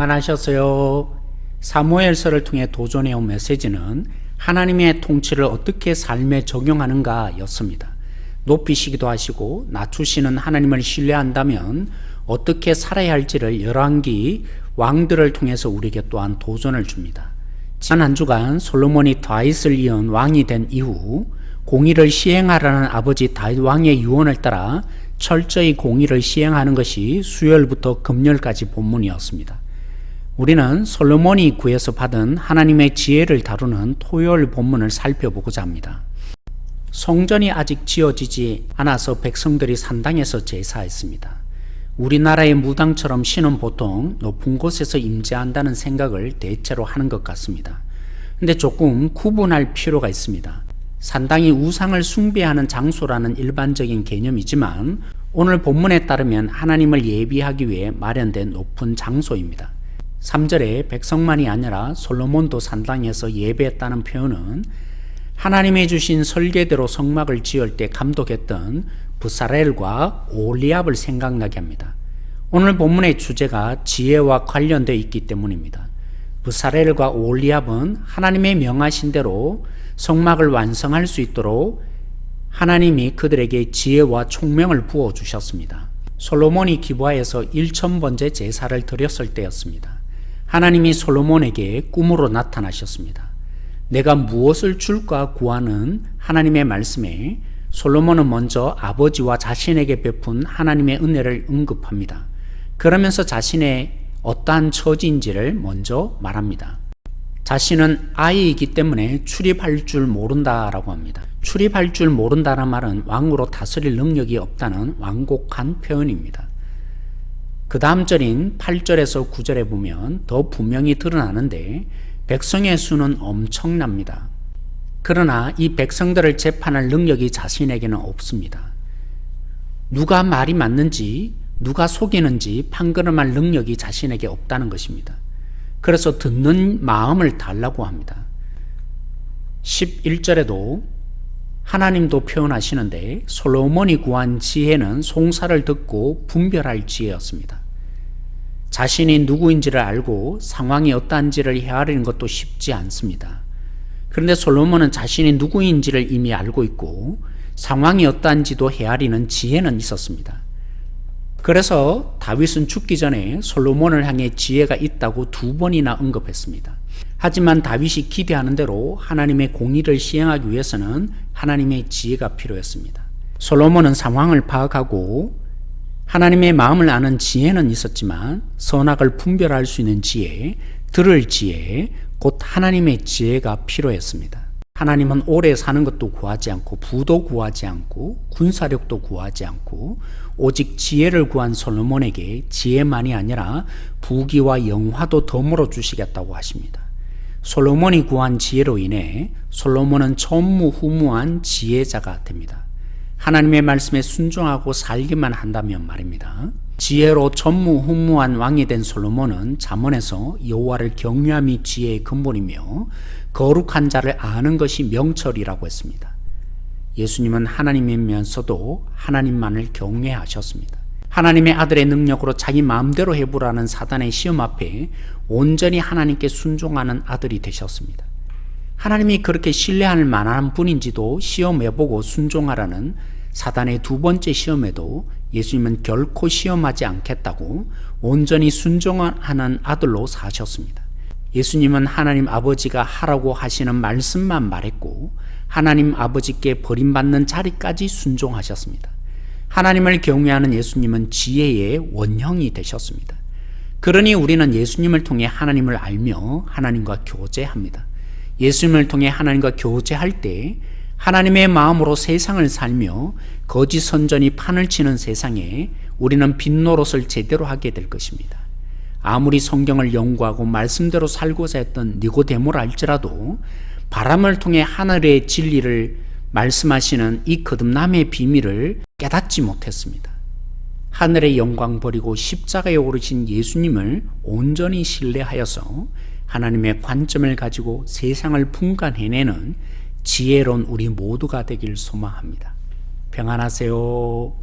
평안하셨어요. 사무엘서를 통해 도전해온 메시지는 하나님의 통치를 어떻게 삶에 적용하는가 였습니다. 높이시기도 하시고 낮추시는 하나님을 신뢰한다면 어떻게 살아야 할지를 열왕기 왕들을 통해서 우리에게 또한 도전을 줍니다. 지난 한 주간 솔로몬이 다윗을 이은 왕이 된 이후 공의를 시행하라는 아버지 다윗 왕의 유언을 따라 철저히 공의를 시행하는 것이 수요일부터 금요일까지 본문이었습니다. 우리는 솔로몬이 구해서 받은 하나님의 지혜를 다루는 토요일 본문을 살펴보고자 합니다. 성전이 아직 지어지지 않아서 백성들이 산당에서 제사했습니다. 우리나라의 무당처럼 신은 보통 높은 곳에서 임재한다는 생각을 대체로 하는 것 같습니다. 근데 조금 구분할 필요가 있습니다. 산당이 우상을 숭배하는 장소라는 일반적인 개념이지만 오늘 본문에 따르면 하나님을 예비하기 위해 마련된 높은 장소입니다. 3절에 백성만이 아니라 솔로몬도 산당에서 예배했다는 표현은 하나님이 주신 설계대로 성막을 지을 때 감독했던 부사렐과 오홀리압을 생각나게 합니다. 오늘 본문의 주제가 지혜와 관련되어 있기 때문입니다. 부사렐과 오홀리압은 하나님의 명하신 대로 성막을 완성할 수 있도록 하나님이 그들에게 지혜와 총명을 부어주셨습니다. 솔로몬이 기브아에서 1000번째 제사를 드렸을 때였습니다. 하나님이 솔로몬에게 꿈으로 나타나셨습니다. 내가 무엇을 줄까 구하는 하나님의 말씀에 솔로몬은 먼저 아버지와 자신에게 베푼 하나님의 은혜를 언급합니다. 그러면서 자신의 어떠한 처지인지를 먼저 말합니다. 자신은 아이이기 때문에 출입할 줄 모른다라고 합니다. 출입할 줄 모른다는 말은 왕으로 다스릴 능력이 없다는 완곡한 표현입니다. 그 다음 절인 8절에서 9절에 보면 더 분명히 드러나는데 백성의 수는 엄청납니다. 그러나 이 백성들을 재판할 능력이 자신에게는 없습니다. 누가 말이 맞는지 누가 속이는지 판가름할 능력이 자신에게 없다는 것입니다. 그래서 듣는 마음을 달라고 합니다. 11절에도 하나님도 표현하시는데 솔로몬이 구한 지혜는 송사를 듣고 분별할 지혜였습니다. 자신이 누구인지를 알고 상황이 어떠한지를 헤아리는 것도 쉽지 않습니다. 그런데 솔로몬은 자신이 누구인지를 이미 알고 있고 상황이 어떠한지도 헤아리는 지혜는 있었습니다. 그래서 다윗은 죽기 전에 솔로몬을 향해 지혜가 있다고 2번이나 언급했습니다. 하지만 다윗이 기대하는 대로 하나님의 공의를 시행하기 위해서는 하나님의 지혜가 필요했습니다. 솔로몬은 상황을 파악하고 하나님의 마음을 아는 지혜는 있었지만 선악을 분별할 수 있는 지혜, 들을 지혜, 곧 하나님의 지혜가 필요했습니다. 하나님은 오래 사는 것도 구하지 않고 부도 구하지 않고 군사력도 구하지 않고 오직 지혜를 구한 솔로몬에게 지혜만이 아니라 부귀와 영화도 덤으로 주시겠다고 하십니다. 솔로몬이 구한 지혜로 인해 솔로몬은 전무후무한 지혜자가 됩니다. 하나님의 말씀에 순종하고 살기만 한다면 말입니다. 지혜로 전무후무한 왕이 된 솔로몬은 잠언에서 여호와를 경외함이 지혜의 근본이며 거룩한 자를 아는 것이 명철이라고 했습니다. 예수님은 하나님이면서도 하나님만을 경외하셨습니다. 하나님의 아들의 능력으로 자기 마음대로 해보라는 사단의 시험 앞에 온전히 하나님께 순종하는 아들이 되셨습니다. 하나님이 그렇게 신뢰할 만한 분인지도 시험해보고 순종하라는 사단의 2번째 시험에도 예수님은 결코 시험하지 않겠다고 온전히 순종하는 아들로 사셨습니다. 예수님은 하나님 아버지가 하라고 하시는 말씀만 말했고 하나님 아버지께 버림받는 자리까지 순종하셨습니다. 하나님을 경외하는 예수님은 지혜의 원형이 되셨습니다. 그러니 우리는 예수님을 통해 하나님을 알며 하나님과 교제합니다. 예수님을 통해 하나님과 교제할 때 하나님의 마음으로 세상을 살며 거짓 선전이 판을 치는 세상에 우리는 빛 노릇을 제대로 하게 될 것입니다. 아무리 성경을 연구하고 말씀대로 살고자 했던 니고데모라 할지라도 바람을 통해 하늘의 진리를 말씀하시는 이 거듭남의 비밀을 깨닫지 못했습니다. 하늘의 영광 버리고 십자가에 오르신 예수님을 온전히 신뢰하여서 하나님의 관점을 가지고 세상을 분간해내는 지혜로운 우리 모두가 되길 소망합니다. 평안하세요.